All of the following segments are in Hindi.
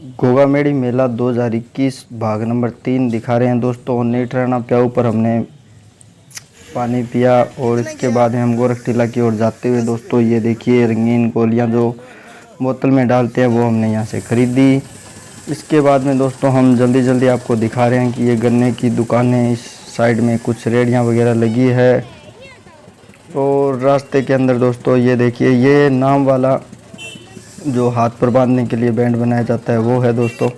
गोगामेड़ी मेला 2021 भाग नंबर 3 दिखा रहे हैं दोस्तों। नेट राणा प्याऊ पर हमने पानी पिया और इसके बाद हम गोरख टीला की ओर जाते हुए दोस्तों ये देखिए रंगीन गोलियां जो बोतल में डालते हैं वो हमने यहाँ से ख़रीदी। इसके बाद में दोस्तों हम जल्दी जल्दी आपको दिखा रहे हैं कि ये गन्ने की दुकान है। इस साइड में कुछ रेहड़ियाँ वगैरह लगी है और रास्ते के अंदर दोस्तों ये देखिए ये नाम वाला जो हाथ पर बांधने के लिए बैंड बनाया जाता है वो है दोस्तों।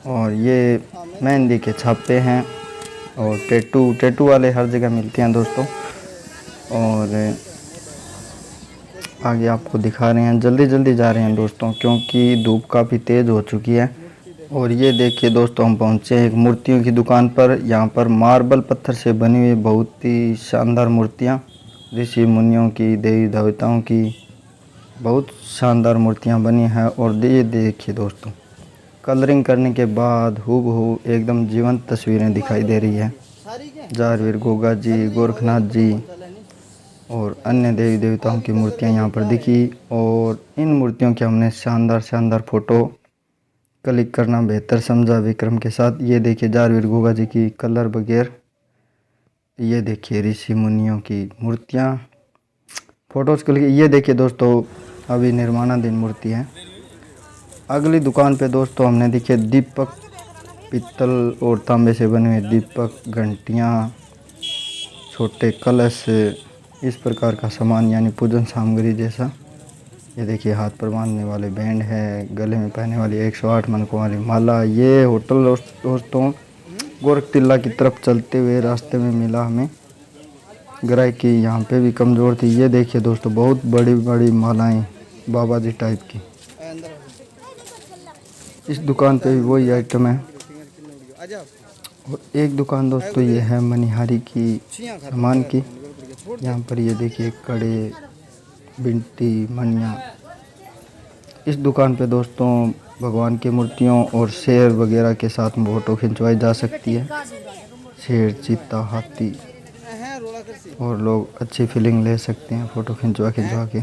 और ये मेहंदी के छापे हैं और टैटू वाले हर जगह मिलते हैं दोस्तों। और आगे आपको दिखा रहे हैं, जल्दी जल्दी जा रहे हैं दोस्तों क्योंकि धूप काफ़ी तेज़ हो चुकी है। और ये देखिए दोस्तों हम पहुँचे हैं एक मूर्तियों की दुकान पर। यहाँ पर मार्बल पत्थर से बनी हुई बहुत ही शानदार मूर्तियाँ, ऋषि मुनियों की, देवी देवताओं की बहुत शानदार मूर्तियाँ बनी हैं। और ये देखिए दोस्तों कलरिंग करने के बाद हूबहू एकदम जीवंत तस्वीरें दिखाई दे रही है। जारवीर गोगा जी, गोरखनाथ जी और अन्य देवी देवताओं की मूर्तियाँ यहाँ पर दिखी। और इन मूर्तियों के हमने शानदार फ़ोटो क्लिक करना बेहतर समझा विक्रम के साथ। ये देखिए जारवीर गोगा जी की कलर वगैरह, ये देखिए ऋषि मुनियों की मूर्तियाँ फ़ोटोज़ क्लिक। ये देखिए दोस्तों अभी निर्माणाधीन मूर्ति है। अगली दुकान पे दोस्तों हमने देखे दीपक, पित्तल और तांबे से बने हुए दीपक, घंटियाँ, छोटे कलश, इस प्रकार का सामान यानी पूजन सामग्री जैसा। ये देखिए हाथ पर बांधने वाले बैंड है, गले में पहनने वाली 108 मनकों वाली माला। ये होटल दोस्तों गोरख टीला की तरफ चलते हुए रास्ते में मिला हमें। ग्राहक की यहाँ पे भी कमज़ोर थी। ये देखिए दोस्तों बहुत बड़ी बड़ी मालाएं बाबा जी टाइप की। इस दुकान पे भी वही आइटम है। और एक दुकान दोस्तों ये है मनिहारी की सामान की। यहाँ पर ये देखिए कड़े, बिंटी, मणियाँ। इस दुकान पे दोस्तों भगवान की मूर्तियों और शेर वगैरह के साथ में फ़ोटो खिंचवाई जा सकती है। शेर, चीता, हाथी, और लोग अच्छी फीलिंग ले सकते हैं फ़ोटो खिंचवा के।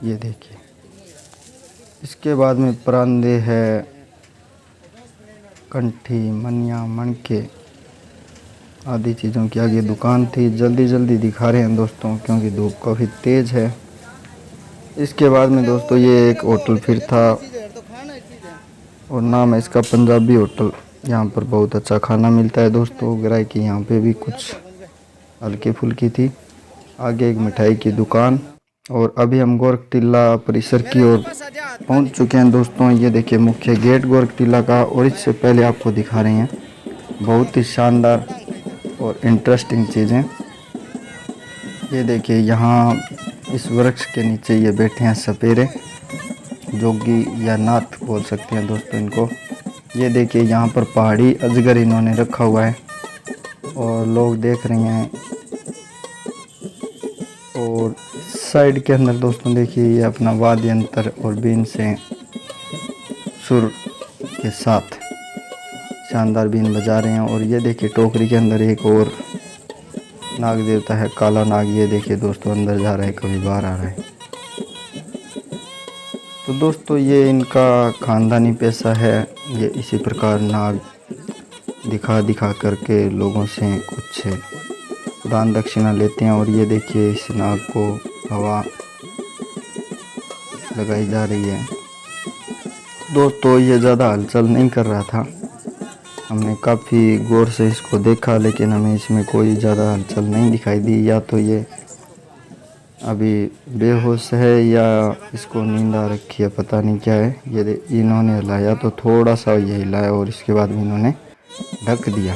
ये देखिए इसके बाद में परांदे है, कंठी, मनिया, मणके आदि चीज़ों की आगे दुकान थी। जल्दी जल्दी दिखा रहे हैं दोस्तों क्योंकि धूप काफ़ी तेज़ है। इसके बाद में दोस्तों ये एक होटल फिर था और नाम है इसका पंजाबी होटल। यहाँ पर बहुत अच्छा खाना मिलता है दोस्तों। ग्राहक की यहाँ पे भी कुछ हल्की फुल्की थी। आगे एक मिठाई की दुकान। और अभी हम गोरख टीला परिसर की ओर पहुँच चुके हैं दोस्तों। ये देखिए मुख्य गेट गोरख टीला का। और इससे पहले आपको दिखा रहे हैं बहुत ही शानदार और इंटरेस्टिंग चीज़ें। ये देखिए यहाँ इस वृक्ष के नीचे ये बैठे हैं सपेरे, जोगी या नाथ बोल सकते हैं दोस्तों इनको। ये देखिए यहाँ पर पहाड़ी अजगर इन्होंने रखा हुआ है और लोग देख रहे हैं। और साइड के अंदर दोस्तों देखिए ये अपना वाद्य यंत्र और बीन से सुर के साथ शानदार बीन बजा रहे हैं। और ये देखिए टोकरी के अंदर एक और नाग देवता है, काला नाग। ये देखिए दोस्तों अंदर जा रहा है, कभी बाहर आ रहा है। तो दोस्तों ये इनका खानदानी पैसा है। ये इसी प्रकार नाग दिखा करके लोगों से कुछ दान दक्षिणा लेते हैं। और ये देखिए इस नाग को हवा लगाई जा रही है दोस्तों। ये ज़्यादा हलचल नहीं कर रहा था, हमने काफ़ी गौर से इसको देखा लेकिन हमें इसमें कोई ज़्यादा हलचल नहीं दिखाई दी। या तो ये अभी बेहोश है या इसको नींद आ रखी है, पता नहीं क्या है। ये इन्होंने हिलाया तो थोड़ा सा ये हिलाया और इसके बाद भी इन्होंने ढक दिया।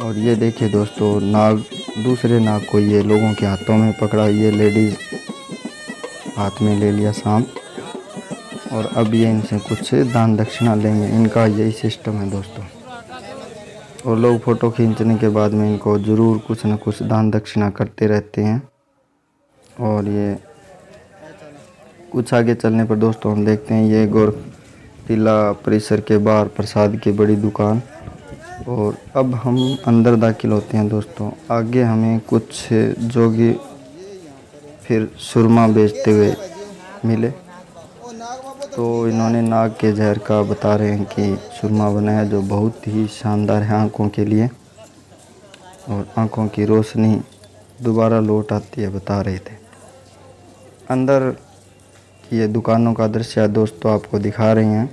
और ये देखिए दोस्तों नाग, दूसरे नाग को ये लोगों के हाथों में पकड़ा। ये लेडीज़ हाथ में ले लिया सांप और अब ये इनसे कुछ दान दक्षिणा लेंगे। इनका यही सिस्टम है दोस्तों। और लोग फ़ोटो खींचने के बाद में इनको ज़रूर कुछ न कुछ दान दक्षिणा करते रहते हैं। और ये कुछ आगे चलने पर दोस्तों हम देखते हैं ये गोरख टीला परिसर के बाहर प्रसाद की बड़ी दुकान। और अब हम अंदर दाखिल होते हैं दोस्तों। आगे हमें कुछ जोगी फिर सुरमा बेचते हुए मिले। तो इन्होंने नाग के जहर का बता रहे हैं कि सुरमा बनाया जो बहुत ही शानदार है आँखों के लिए, और आँखों की रोशनी दोबारा लौट आती है, बता रहे थे। अंदर ये दुकानों का दृश्य है दोस्तों, आपको दिखा रहे हैं।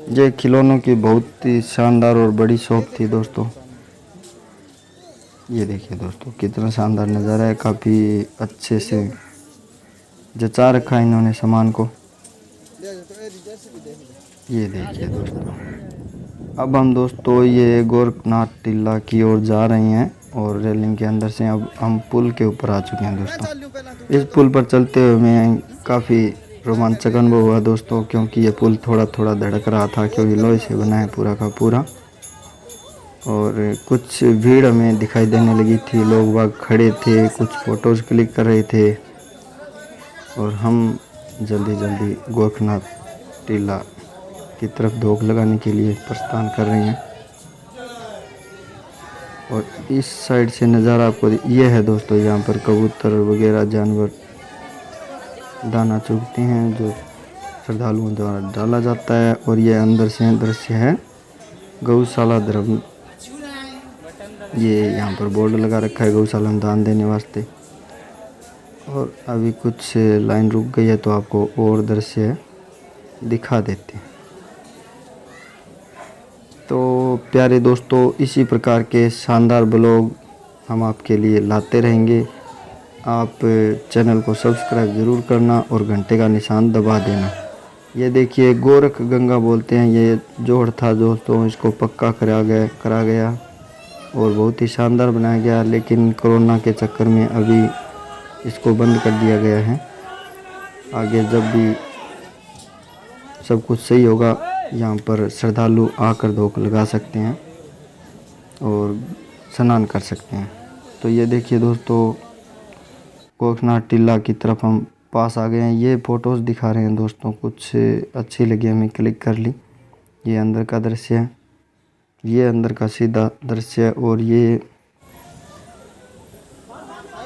ये खिलौनों की बहुत ही शानदार और बड़ी शॉप थी दोस्तों। ये देखिए दोस्तों कितना शानदार नज़ारा है, काफ़ी अच्छे से जचा रखा है इन्होंने सामान को। ये देखिए दोस्तों, अब हम दोस्तों ये गोरखनाथ टीला की ओर जा रहे हैं, और रेलिंग के अंदर से अब हम पुल के ऊपर आ चुके हैं दोस्तों। इस पुल पर चलते हुए मैं काफ़ी रोमांचक अनुभव हुआ दोस्तों, क्योंकि ये पुल थोड़ा थोड़ा धड़क रहा था, क्योंकि लोहे से बना है पूरा का पूरा। और कुछ भीड़ हमें दिखाई देने लगी थी, लोग बाग खड़े थे, कुछ फ़ोटोज़ क्लिक कर रहे थे, और हम जल्दी जल्दी गोरखनाथ टीला की तरफ धोख लगाने के लिए प्रस्थान कर रहे हैं। और इस साइड से नज़ारा आपको ये है दोस्तों, यहाँ पर कबूतर वगैरह जानवर दाना चुगते हैं जो श्रद्धालुओं द्वारा डाला जाता है। और ये अंदर से दृश्य है गौशाला धर्म, ये यहाँ पर बोर्ड लगा रखा है गौशाला में दान देने वास्ते। और अभी कुछ लाइन रुक गई है तो आपको और दृश्य दिखा देते हैं। तो प्यारे दोस्तों, इसी प्रकार के शानदार ब्लॉग हम आपके लिए लाते रहेंगे। आप चैनल को सब्सक्राइब ज़रूर करना और घंटे का निशान दबा देना। ये देखिए गोरख गंगा बोलते हैं, ये जोड़ था दोस्तों, इसको पक्का करा गया और बहुत ही शानदार बनाया गया, लेकिन कोरोना के चक्कर में अभी इसको बंद कर दिया गया है। आगे जब भी सब कुछ सही होगा, यहाँ पर श्रद्धालु आकर धोख लगा सकते हैं और स्नान कर सकते हैं। तो ये देखिए दोस्तों, गोरखनाथ टीला की तरफ हम पास आ गए हैं। ये फ़ोटोज़ दिखा रहे हैं दोस्तों, कुछ अच्छी लगी हमें, क्लिक कर ली। ये अंदर का दृश्य है, ये अंदर का सीधा दृश्य है, और ये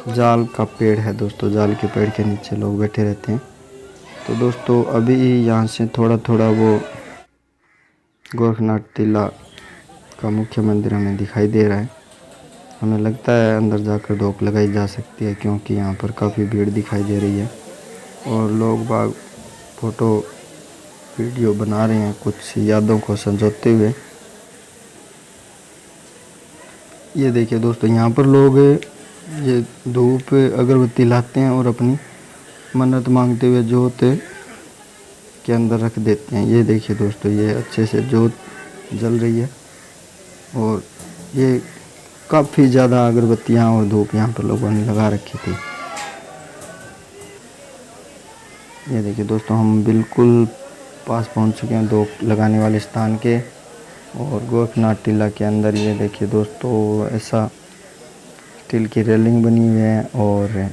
जाल का पेड़ है दोस्तों, जाल के पेड़ के नीचे लोग बैठे रहते हैं। तो दोस्तों अभी यहाँ से थोड़ा थोड़ा वो गोरखनाथ टीला का मुख्य मंदिर हमें दिखाई दे रहा है। हमें लगता है अंदर जाकर धोख लगाई जा सकती है, क्योंकि यहाँ पर काफ़ी भीड़ दिखाई दे रही है और लोग बाग फ़ोटो वीडियो बना रहे हैं कुछ यादों को संजोते हुए। ये देखिए दोस्तों, यहाँ पर लोग ये धूप अगरबत्ती लाते हैं और अपनी मन्नत मांगते हुए जोत के अंदर रख देते हैं। ये देखिए दोस्तों, ये अच्छे से जोत जल रही है, और ये काफ़ी ज़्यादा अगरबत्तियाँ और धूप यहाँ पर लोगों ने लगा रखी थी। ये देखिए दोस्तों, हम बिल्कुल पास पहुँच चुके हैं धूप लगाने वाले स्थान के, और गोरखनाथ टीला के अंदर ये देखिए दोस्तों, ऐसा स्टील की रेलिंग बनी हुई है, और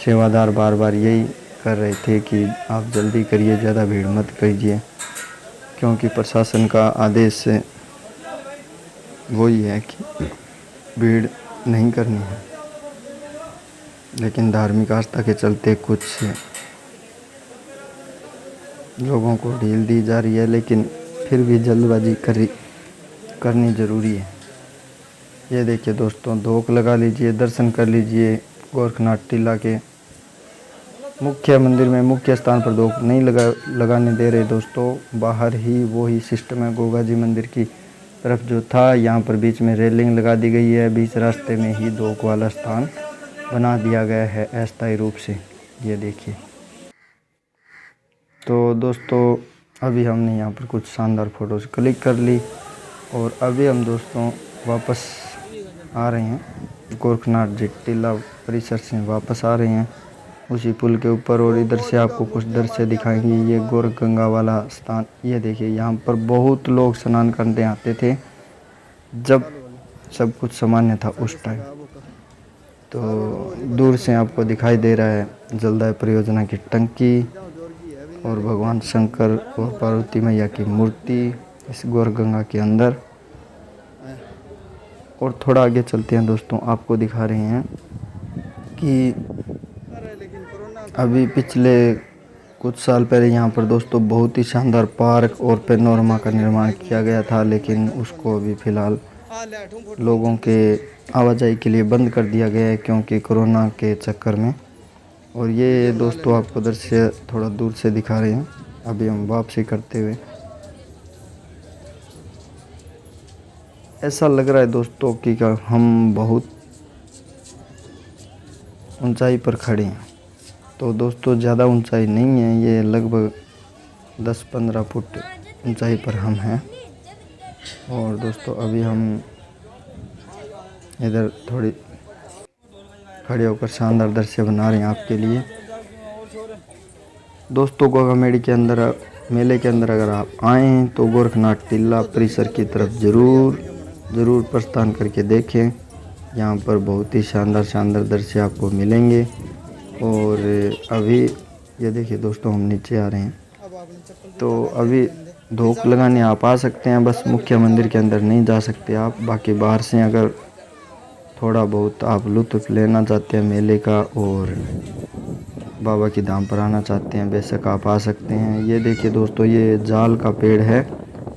सेवादार बार बार यही कर रहे थे कि आप जल्दी करिए, ज़्यादा भीड़ मत कीजिए, क्योंकि प्रशासन का आदेश वही है कि भीड़ नहीं करनी है। लेकिन धार्मिक आस्था के चलते कुछ लोगों को ढील दी जा रही है, लेकिन फिर भी जल्दबाजी करनी ज़रूरी है। ये देखिए दोस्तों, धोख लगा लीजिए, दर्शन कर लीजिए। गोरखनाथ टीला के मुख्य मंदिर में मुख्य स्थान पर धोख नहीं लगाने दे रहे दोस्तों, बाहर ही वो ही सिस्टम है। गोगा जी मंदिर की तरफ जो था, यहाँ पर बीच में रेलिंग लगा दी गई है, बीच रास्ते में ही धोख वाला स्थान बना दिया गया है अस्थायी रूप से। ये देखिए तो दोस्तों, अभी हमने यहाँ पर कुछ शानदार फ़ोटोज़ क्लिक कर ली, और अभी हम दोस्तों वापस आ रहे हैं गोरखनाथ जी टीला परिसर से वापस आ रहे हैं उसी पुल के ऊपर, और इधर से आपको कुछ दृश्य दिखाएंगे। ये गोरख गंगा वाला स्थान, ये देखिए, यहाँ पर बहुत लोग स्नान करने आते थे जब सब कुछ सामान्य था उस टाइम। तो दूर से आपको दिखाई दे रहा है जलदाय परियोजना की टंकी, और भगवान शंकर और पार्वती मैया की मूर्ति इस गोरख गंगा के अंदर। और थोड़ा आगे चलते हैं दोस्तों, आपको दिखा रहे हैं कि अभी पिछले कुछ साल पहले यहाँ पर दोस्तों बहुत ही शानदार पार्क और पैनोरमा का निर्माण किया गया था, लेकिन उसको अभी फ़िलहाल लोगों के आवाजाही के लिए बंद कर दिया गया है क्योंकि कोरोना के चक्कर में। और ये दोस्तों आपको उधर से थोड़ा दूर से दिखा रहे हैं अभी हम वापसी करते हुए। ऐसा लग रहा है दोस्तों कि हम बहुत ऊंचाई पर खड़े हैं। तो दोस्तों ज़्यादा ऊंचाई नहीं है, ये लगभग 10-15 फुट ऊंचाई पर हम हैं। और दोस्तों अभी हम इधर थोड़ी खड़े होकर शानदार दृश्य बना रहे हैं आपके लिए। दोस्तों गोगामेडी के अंदर मेले के अंदर अगर आप आएँ तो गोरखनाथ टीला परिसर की तरफ ज़रूर प्रस्थान करके देखें। यहाँ पर बहुत ही शानदार दृश्य आपको मिलेंगे। और अभी ये देखिए दोस्तों हम नीचे आ रहे हैं, तो अभी धोख लगाने आप आ सकते हैं, बस मुख्य मंदिर के अंदर नहीं जा सकते आप। बाकी बाहर से अगर थोड़ा बहुत आप लुत्फ़ लेना चाहते हैं मेले का और बाबा की धाम पर आना चाहते हैं, बेशक आप आ सकते हैं। ये देखिए दोस्तों ये जाल का पेड़ है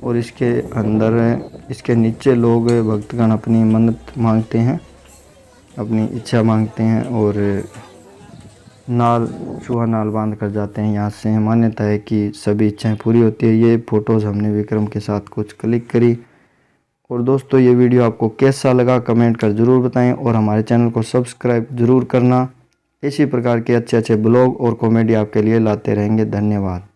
और इसके अंदर इसके नीचे लोग भक्तगण अपनी मन्नत मांगते हैं, अपनी इच्छा मांगते हैं और चूहा नाल बांध कर जाते हैं। यहाँ से मान्यता है कि सभी इच्छाएं पूरी होती है। ये फ़ोटोज़ हमने विक्रम के साथ कुछ क्लिक करी। और दोस्तों ये वीडियो आपको कैसा लगा कमेंट कर ज़रूर बताएं और हमारे चैनल को सब्सक्राइब ज़रूर करना। इसी प्रकार के अच्छे ब्लॉग और कॉमेडी आपके लिए लाते रहेंगे। धन्यवाद।